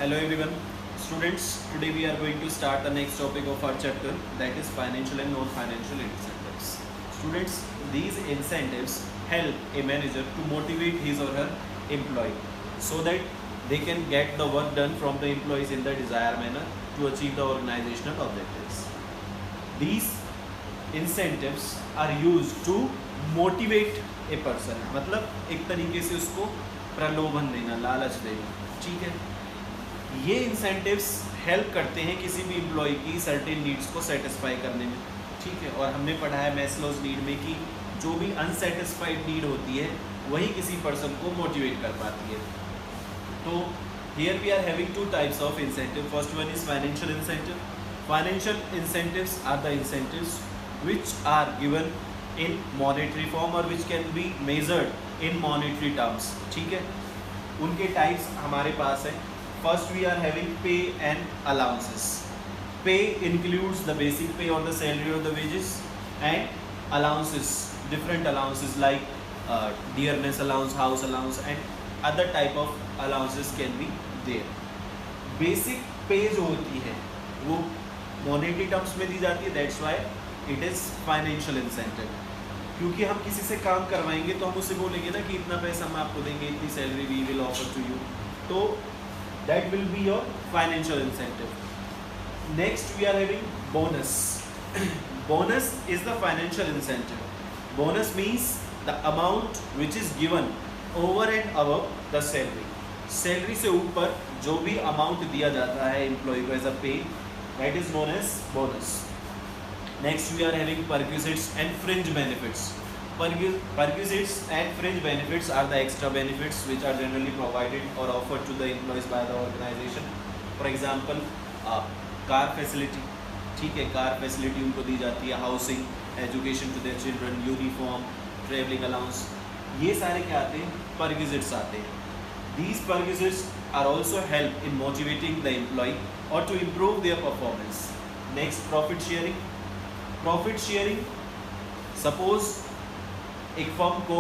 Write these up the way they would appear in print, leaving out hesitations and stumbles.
Hello everyone, students. Today we are going to start the next topic of our chapter, that is financial and non-financial incentives. Students, these incentives help a manager to motivate his or her employee so that they can get the work done from the employees in the desired manner to achieve the organizational objectives. These incentives are used to motivate a person, मतलब एक तरीके से उसको प्रलोभन देना, लालच देना, ठीक है। ये इंसेंटिव्स हेल्प करते हैं किसी भी एम्प्लॉय की सर्टेन नीड्स को सेटिस्फाई करने में, ठीक है। और हमने पढ़ा है मैस्लोज नीड में कि जो भी अनसेटिस्फाइड नीड होती है वही किसी पर्सन को मोटिवेट कर पाती है। तो here we are having two types of incentive. First one is financial incentive. Financial incentives are the incentives which are given in monetary form or which can be measured in monetary terms, ठीक है। उनके types हमारे पास है। First we are having pay and allowances. Pay includes the basic pay or the salary or the wages, and allowances, different allowances like dearness allowance, house allowance and other type of allowances can be there. Basic pay जो होती है वो monetary terms में दी जाती है, that's why it is financial incentive. क्योंकि हम किसी से काम करवाएंगे तो हम उससे बोलेंगे ना कि इतना पैसा हम आपको देंगे, इतनी salary we will offer to you, तो that will be your financial incentive. Next we are having bonus. Bonus is the financial incentive. Bonus means the amount which is given over and above the salary. Salary से ऊपर जो भी amount दिया जाता है employ को as a pay, that is known as bonus. Next we are having perquisites and fringe benefits. Perquisites and fringe benefits are the extra benefits which are generally provided or offered to the employees by the organization. For example, car facility, ठीक है, car facility उनको दी जाती है, housing, education to their children, uniform, travelling allowance, ये सारे क्या आते हैं? परक्विजिट्स आते हैं। These perquisites are also help in motivating the employee or to improve their performance. Next, profit sharing. Profit sharing, suppose एक फर्म को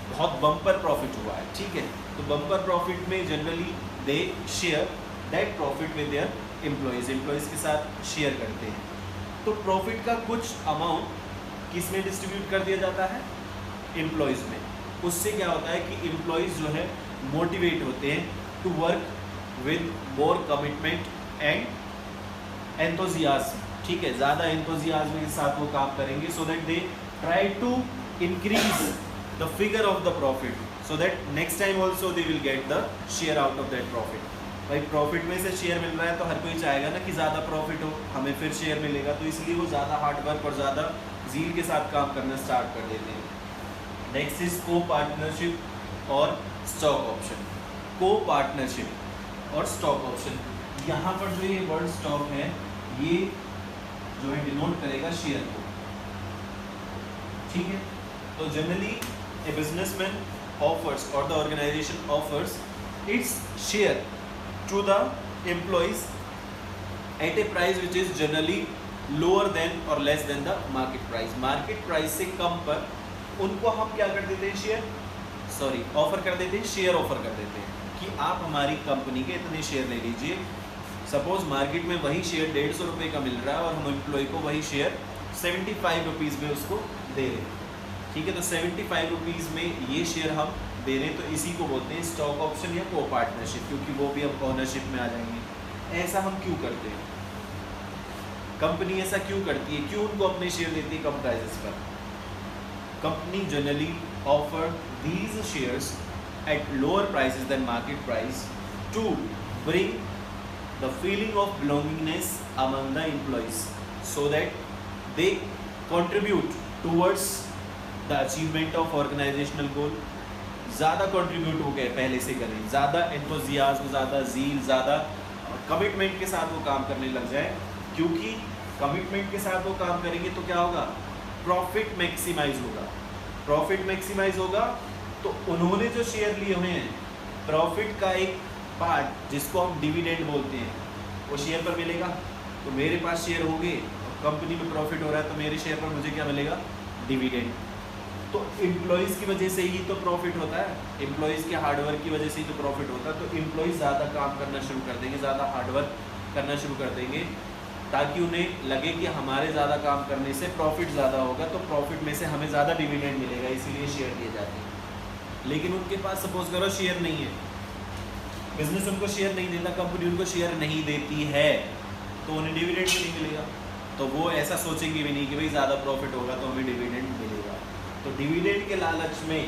बहुत बम्पर प्रॉफिट हुआ है, ठीक है, तो बम्पर प्रॉफिट में generally they share that profit with their employees के साथ शेयर करते हैं। तो प्रॉफिट का कुछ अमाउंट किस में डिस्ट्रीब्यूट कर दिया जाता है? एम्प्लॉयज़ में। उससे क्या होता है कि एम्प्लॉयज़ जो है मोटिवेट होते हैं to work with more commitment and enthusiasm, ठीक है, ज़्यादा एंथुसियाज्म के साथ वो काम करेंगे, so that they try to increase the figure of the profit, so that next time also they will get the share out of that profit. भाई profit में से शेयर मिल रहा है तो हर कोई चाहेगा ना कि ज़्यादा प्रॉफिट हो, हमें फिर शेयर मिलेगा, तो इसलिए वो ज़्यादा हार्डवर्क और ज़्यादा जील के साथ काम करना स्टार्ट कर देते हैं। नेक्स्ट इज को पार्टनरशिप और स्टॉक ऑप्शन। को पार्टनरशिप और स्टॉक ऑप्शन, यहाँ पर जो ये वर्ड स्टॉक है ये जो है डिनोट करेगा शेयर को, ठीक है। तो जनरली ए बिजनेसमैन ऑफर्स और the organisation offers its share to the employees at a price which is generally lower than और less than the market price. Market price से कम पर उनको हम क्या कर देते हैं? ऑफर कर देते हैं, शेयर ऑफर कर देते हैं कि आप हमारी कंपनी के इतने शेयर ले लीजिए। सपोज मार्केट में वही शेयर 150 रुपये का मिल रहा है और हम एम्प्लॉय को वही शेयर 75 रुपीज़ में उसको दे रहे हैं, ठीक है। तो 75 रुपीज़ में ये शेयर हम दे रहे हैं, तो इसी को बोलते हैं स्टॉक ऑप्शन या को पार्टनरशिप, क्योंकि वो भी अब ओनरशिप में आ जाएंगे। ऐसा हम क्यों करते हैं? कंपनी ऐसा क्यों करती है? क्यों उनको अपने शेयर देती है कम प्राइसेस पर? Company generally offer these shares at lower prices than market price to bring the feeling of belongingness among the employees so that they contribute towards the achievement of organizational goal। ज़्यादा contribute हो गए पहले से करें, ज़्यादा enthusiasm, ज़्यादा zeal, ज़्यादा commitment के साथ वो काम करने लग जाए, क्योंकि commitment के साथ वो काम करेंगे तो क्या होगा? प्रॉफिट मैक्सिमाइज होगा। प्रॉफिट मैक्सिमाइज होगा तो उन्होंने जो शेयर लिए हुए हैं, प्रॉफिट का एक पार्ट जिसको हम डिविडेंड बोलते हैं वो शेयर पर मिलेगा। तो मेरे पास शेयर होंगे, कंपनी में प्रॉफिट हो रहा है तो मेरे शेयर पर मुझे क्या मिलेगा? डिविडेंड। तो एम्प्लॉयज़ की वजह से ही तो प्रॉफिट होता है, एम्प्लॉयज़ के हार्डवर्क की वजह से ही तो प्रॉफिट होता है। तो एम्प्लॉयज़ ज़्यादा काम करना शुरू कर देंगे, ज़्यादा हार्डवर्क करना शुरू कर देंगे, ताकि उन्हें लगे कि हमारे ज़्यादा काम करने से प्रॉफिट ज़्यादा होगा, तो प्रॉफिट में से हमें ज़्यादा डिविडेंड मिलेगा, इसीलिए शेयर दिए जाते हैं। लेकिन उनके पास सपोज करो शेयर नहीं है, बिजनेस उनको शेयर नहीं देता, कंपनी उनको शेयर नहीं देती है, तो उन्हें डिविडेंड भी नहीं मिलेगा। तो वो ऐसा सोचेंगे भी नहीं कि भाई ज़्यादा प्रॉफिट होगा तो हमें डिविडेंड मिलेगा। तो डिविडेंड के लालच में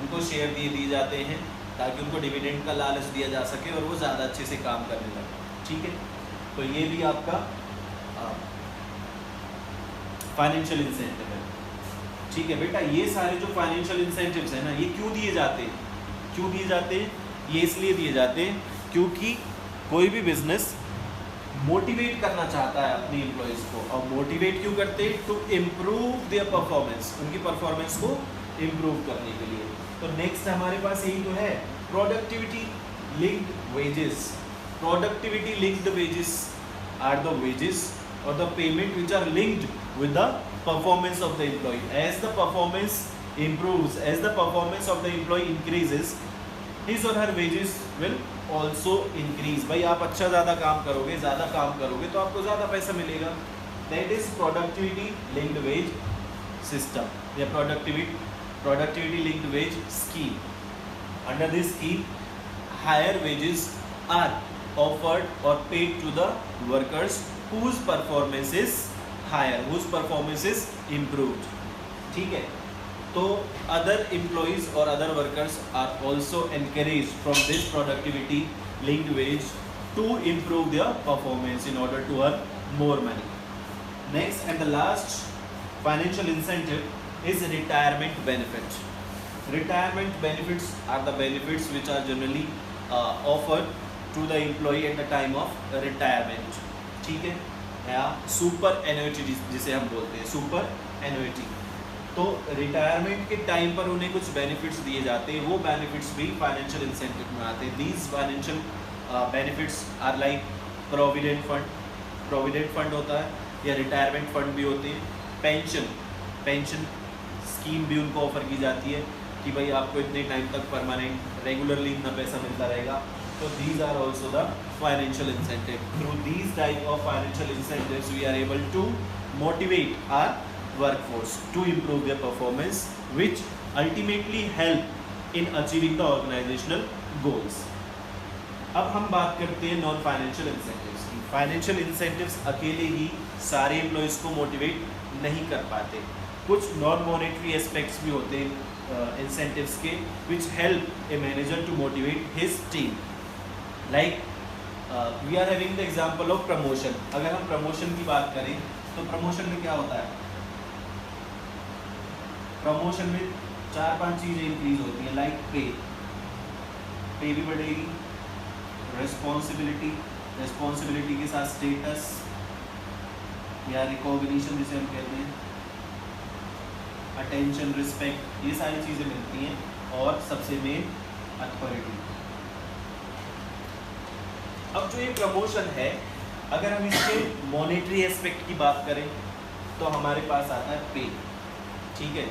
उनको शेयर दिए जाते हैं, ताकि उनको डिविडेंड का लालच दिया जा सके और वो ज़्यादा अच्छे से काम करने लगे। ठीक है, तो ये भी आपका फाइनेंशियल इंसेंटिव है। ठीक है बेटा, ये सारे जो फाइनेंशियल इंसेंटिव्स हैं ना, ये क्यों दिए जाते हैं? क्यों दिए जाते हैं? ये इसलिए दिए जाते हैं क्योंकि कोई भी बिजनेस मोटिवेट करना चाहता है अपनी एम्प्लॉयज़ को, और मोटिवेट क्यों करते हैं? टू इम्प्रूव देयर परफॉर्मेंस, उनकी परफॉर्मेंस को इम्प्रूव करने के लिए। तो नेक्स्ट हमारे पास यही तो है, productivity linked wages. Productivity linked wages are the wages or the payment which are linked with the performance of the employee. As the performance improves, as the performance of the employee increases, his or her wages will also increase. भाई आप अच्छा ज़्यादा काम करोगे, तो आपको ज़्यादा पैसा मिलेगा। That is productivity linked wage system या productivity linked wage scheme. Under this scheme, higher wages are offered or paid to the workers whose performance is higher, whose performance is improved. ठीक है, तो other employees or other workers are also encouraged from this productivity linked wage to improve their performance in order to earn more money. Next and the last financial incentive is retirement benefit. Retirement benefits are the benefits which are generally offered to the employee at the time of retirement. ठीक है, या super annuity जिसे हम बोलते हैं, super annuity. तो retirement के time पर उन्हें कुछ बेनिफिट्स दिए जाते हैं, वो बेनिफिट्स भी फाइनेंशियल इंसेंटिव में आते हैं। These financial benefits are like provident fund होता है, या रिटायरमेंट फंड भी होते हैं, पेंशन स्कीम भी उनको ऑफर की जाती है कि भाई आपको इतने टाइम तक परमानेंट रेगुलरली इतना पैसा मिलता रहेगा। So these are also the financial incentive. Through these type of financial incentives, we are able to motivate our workforce to improve their performance, which ultimately help in achieving the organizational goals. अब हम बात करते हैं non financial incentives की। Financial incentives अकेले ही सारे employees को motivate नहीं कर पाते, कुछ नॉन मॉनेटरी एस्पेक्ट्स भी होते हैं इंसेंटिव्स के, which help a manager to motivate his team. Like we are having the example of promotion. अगर हम प्रमोशन की बात करें तो प्रमोशन में क्या होता है? प्रमोशन में 4-5 चीज़ें इंक्रीज होती हैं, लाइक पे भी बढ़ेगी, रिस्पॉन्सिबिलिटी के साथ स्टेटस या रिकॉग्निशन जिसे हम कहते हैं, अटेंशन, रिस्पेक्ट, ये सारी चीज़ें मिलती हैं, और सबसे मेन अथॉरिटी। अब जो ये प्रमोशन है, अगर हम इसके मॉनेटरी एस्पेक्ट की बात करें तो हमारे पास आता है पे। ठीक है,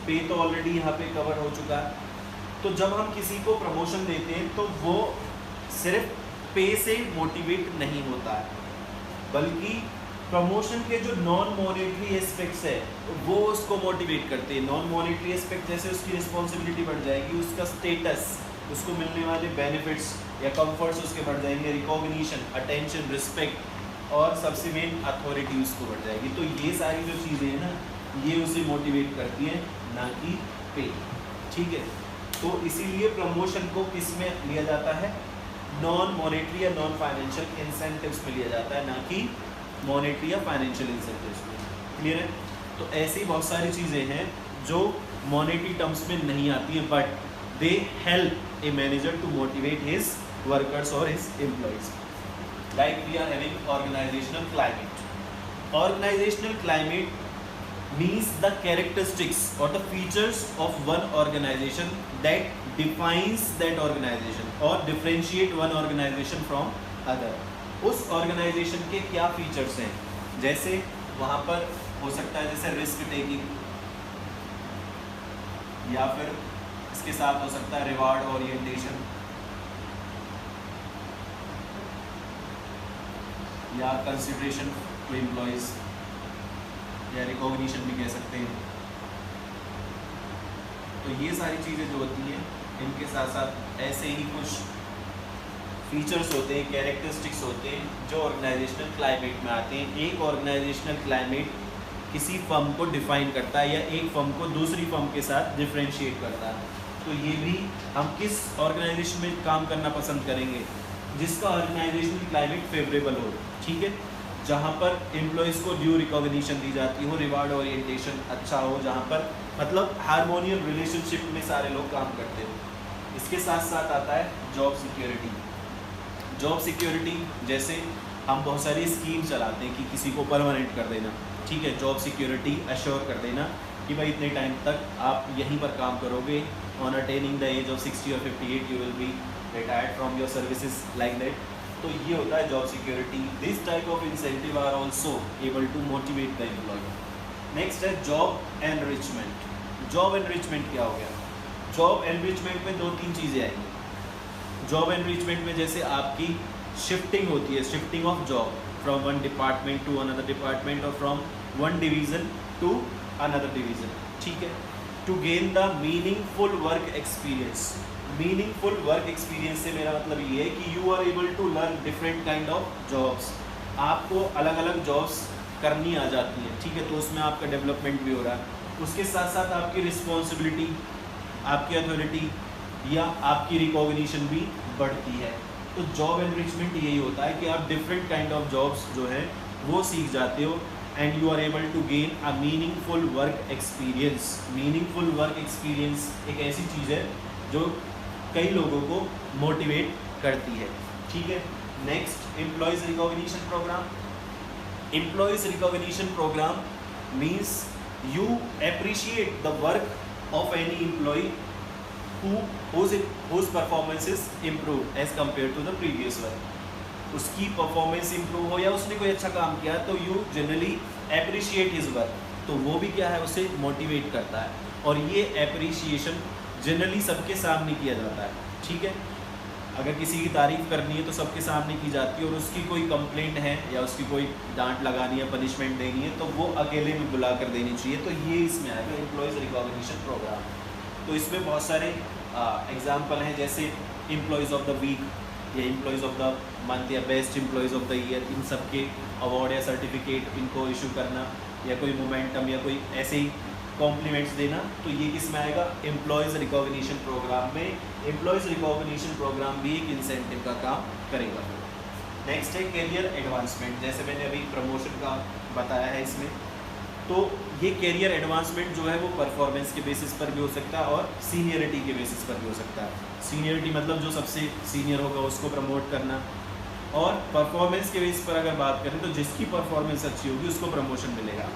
पे तो ऑलरेडी यहाँ पे कवर हो चुका है। तो जब हम किसी को प्रमोशन देते हैं तो वो सिर्फ पे से मोटिवेट नहीं होता है, बल्कि प्रमोशन के जो नॉन मॉनेटरी एस्पेक्ट्स है वो उसको मोटिवेट करते हैं। नॉन मॉनेटरी एस्पेक्ट जैसे उसकी रिस्पॉन्सिबिलिटी बढ़ जाएगी, उसका स्टेटस, उसको मिलने वाले बेनिफिट्स या कंफर्ट्स उसके बढ़ जाएंगे, रिकॉग्निशन, अटेंशन, रिस्पेक्ट, और सबसे मेन अथॉरिटी उसको बढ़ जाएगी। तो ये सारी जो चीज़ें हैं ना, ये उसे मोटिवेट करती हैं, ना कि पे। ठीक है, तो इसीलिए प्रमोशन को किस में लिया जाता है? नॉन मॉनेटरी या नॉन फाइनेंशियल इंसेंटिव्स में लिया जाता है, ना कि मॉनेटरी या फाइनेंशियल इंसेंटिव्स में। क्लियर है? तो ऐसी बहुत सारी चीज़ें हैं जो मॉनेटरी टर्म्स में नहीं आती हैं, but they help a manager to motivate his workers or his employees. Like we are having organizational climate. Organizational climate means the characteristics or the features of one organization that defines that organization or differentiate one organization from other. उस organization के क्या features हैं? जैसे वहाँ पर हो सकता है जैसे risk taking, या फिर इसके साथ हो सकता है रिवार्ड ओरिएंटेशन, या कंसिडरेशन टू एम्प्लॉयज़, या रिकॉग्निशन भी कह सकते हैं। तो ये सारी चीज़ें जो होती हैं, इनके साथ साथ ऐसे ही कुछ फीचर्स होते हैं, कैरेक्टरिस्टिक्स होते हैं जो ऑर्गेनाइजेशनल क्लाइमेट में आते हैं। एक ऑर्गेनाइजेशनल क्लाइमेट किसी फर्म को डिफाइन करता है या एक फर्म को दूसरी फर्म के साथ डिफरेंशिएट करता है। तो ये भी हम किस ऑर्गेनाइजेशन में काम करना पसंद करेंगे, जिसका ऑर्गेनाइजेशनल क्लाइमेट फेवरेबल हो, ठीक है, जहाँ पर एम्प्लॉयज़ को ड्यू रिकॉग्निशन दी जाती हो, रिवार्ड ओरिएंटेशन अच्छा हो, जहाँ पर मतलब हार्मोनियस रिलेशनशिप में सारे लोग काम करते हो। इसके साथ साथ आता है जॉब सिक्योरिटी। जॉब सिक्योरिटी जैसे हम बहुत सारी स्कीम चलाते हैं कि किसी को परमानेंट कर देना, ठीक है, जॉब सिक्योरिटी अश्योर कर देना कि भाई इतने टाइम तक आप यहीं पर काम करोगे, on attaining the age of 60 और 58 you will be retired from your services like that. तो ये होता है job security. This type of incentive are also able to motivate the employee. Next है जॉब एनरिचमेंट। जॉब एनरिचमेंट क्या हो गया? Job enrichment में 2-3 चीज़ें आएंगी। जॉब एनरिचमेंट में जैसे आपकी शिफ्टिंग होती है, shifting of job from one department to another department और from one division to another division, ठीक है, to gain the meaningful work experience. Meaningful work experience से मेरा मतलब ये है कि you are able to learn different kind of jobs. आपको अलग अलग जॉब्स करनी आ जाती हैं, ठीक है, तो उसमें आपका डेवलपमेंट भी हो रहा है। उसके साथ साथ आपकी रिस्पॉन्सिबिलिटी, आपकी अथॉरिटी या आपकी रिकॉग्निशन भी बढ़ती है। तो जॉब एनरिचमेंट यही होता है कि आप डिफरेंट काइंड ऑफ जॉब्स जो है वो सीख जाते हो and you are able to gain a meaningful work experience. Meaningful work experience एक ऐसी चीज़ है जो कई लोगों को मोटिवेट करती है, ठीक है। Next, employees recognition program. Employees recognition program means you appreciate the work of any employee whose performance is improved as compared to the previous one। उसकी परफॉर्मेंस इंप्रूव हो या उसने कोई अच्छा काम किया तो you generally appreciate his work, तो वो भी क्या है, उसे मोटिवेट करता है। और ये अप्रिशिएशन जनरली सबके सामने किया जाता है, ठीक है। अगर किसी की तारीफ़ करनी है तो सबके सामने की जाती है, और उसकी कोई कंप्लेंट है या उसकी कोई डांट लगानी है, पनिशमेंट देनी है, तो वो अकेले में बुला कर देनी चाहिए। तो ये इसमें आएगा एम्प्लॉयज़ रिकॉग्निशन प्रोग्राम। तो इसमें बहुत सारे एग्जाम्पल हैं, जैसे एम्प्लॉयज़ ऑफ द वीक या एम्प्लॉयज़ ऑफ द मंथ या best employees of the year, इन सब के अवार्ड या सर्टिफिकेट इनको इशू करना, या कोई मोमेंटम या कोई ऐसे ही कॉम्प्लीमेंट्स देना। तो ये किस में आएगा? एम्प्लॉयज़ रिकॉग्निशन प्रोग्राम में। एम्प्लॉयज़ रिकॉग्निशन प्रोग्राम भी एक इंसेंटिव का काम करेगा। नेक्स्ट है कैरियर एडवांसमेंट। जैसे मैंने अभी प्रमोशन का बताया है इसमें, तो ये कैरियर एडवांसमेंट जो है वो परफॉर्मेंस के बेसिस पर भी हो सकता है और सीनियरिटी के बेसिस पर भी हो सकता है। सीनियरिटी मतलब जो सबसे सीनियर होगा उसको प्रमोट करना, और परफॉर्मेंस के बेसिस पर अगर बात करें तो जिसकी परफॉर्मेंस अच्छी होगी उसको प्रमोशन मिलेगा।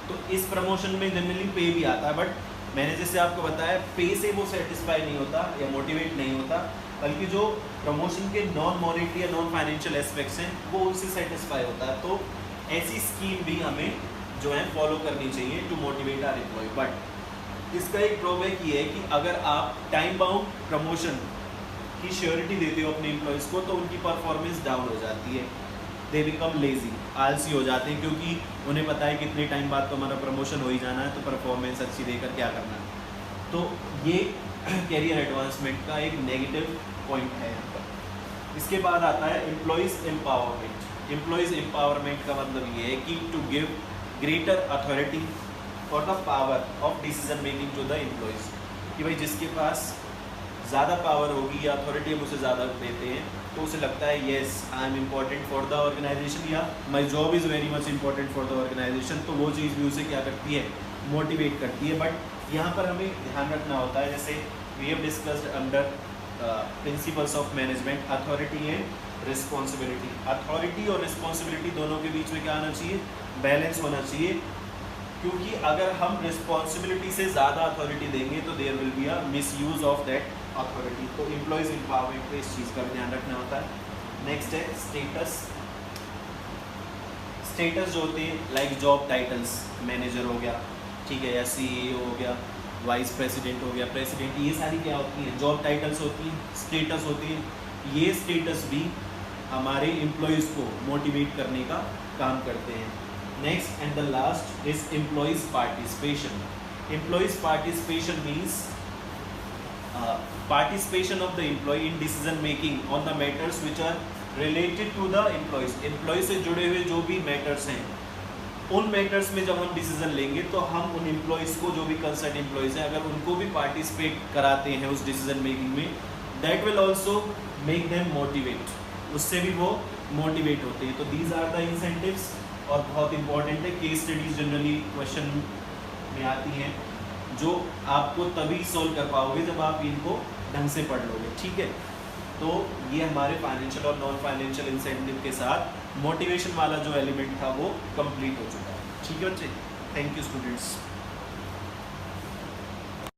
तो इस प्रमोशन में जनरली पे भी आता है, बट मैंने जैसे आपको बताया पे से वो सेटिस्फाई नहीं होता या मोटिवेट नहीं होता, बल्कि जो प्रमोशन के नॉन मॉनेटरी या नॉन फाइनेंशियल एस्पेक्ट्स हैं वो उनसे सेटिस्फाई होता है। तो ऐसी स्कीम भी हमें जो है फॉलो करनी चाहिए to motivate our employee. But इसका एक ड्रॉबैक ये है कि अगर आप टाइम बाउंड प्रमोशन की श्योरिटी देते हो अपने एम्प्लॉयज़ को, तो उनकी परफॉर्मेंस डाउन हो जाती है, दे बिकम लेजी, आलसी हो जाते हैं, क्योंकि उन्हें पता है कि इतने टाइम बाद तो हमारा प्रमोशन हो ही जाना है, तो परफॉर्मेंस अच्छी देकर क्या करना है। तो ये कैरियर एडवांसमेंट का एक नेगेटिव पॉइंट है यहाँ पर। इसके बाद आता है एम्प्लॉयज़ एम्पावरमेंट। एम्प्लॉयज़ एम्पावरमेंट का मतलब ये है कि to give greater authority or the power of decision making to the employees, कि भाई जिसके पास ज़्यादा पावर होगी या अथॉरिटी हम उसे ज़्यादा देते हैं, तो उसे लगता है yes I am important for the organisation, या my job is very much important for the organisation. तो वो चीज़ भी उसे क्या करती है, मोटिवेट करती है। बट यहाँ पर हमें ध्यान रखना होता है, जैसे we have discussed under principles of management, authority and responsibility. Authority और रिस्पॉन्सिबिलिटी दोनों के बीच में क्या आना चाहिए, बैलेंस होना चाहिए, क्योंकि अगर हम रिस्पॉन्सिबिलिटी से ज़्यादा अथॉरिटी देंगे तो there will be a misuse of that authority. तो एम्प्लॉयज़ एम्पावरमेंट पे इस चीज़ का ध्यान रखना होता है। नेक्स्ट है स्टेटस। स्टेटस जो होते हैं लाइक जॉब टाइटल्स, मैनेजर हो गया, ठीक है, या CEO हो गया, वाइस प्रेसिडेंट हो गया, प्रेसिडेंट, ये सारी क्या होती हैं, जॉब टाइटल्स होती हैं, स्टेटस होती हैं। ये स्टेटस भी हमारे एम्प्लॉयज़ को मोटिवेट करने का काम करते हैं। Next and the last is employees participation. Employees participation means participation of the employee in decision making on the matters which are related to the employees। Employee से जुड़े हुए जो भी मैटर्स हैं, उन मैटर्स में जब हम डिसीजन लेंगे तो हम उन एम्प्लॉयज़ को, जो भी कंसर्न एम्प्लॉयज़ हैं, अगर उनको भी पार्टिसिपेट कराते हैं उस डिसीजन मेकिंग में, that will also make them motivate, उससे भी वो मोटिवेट होते हैं। तो दीज आर द इंसेंटिव्स, और बहुत इंपॉर्टेंट है, केस स्टडीज जनरली क्वेश्चन में आती हैं, जो आपको तभी सॉल्व कर पाओगे जब आप इनको ढंग से पढ़ लोगे, ठीक है। तो ये हमारे फाइनेंशियल और नॉन फाइनेंशियल इंसेंटिव के साथ मोटिवेशन वाला जो एलिमेंट था वो कंप्लीट हो चुका है, ठीक है बच्चे। Thank you students.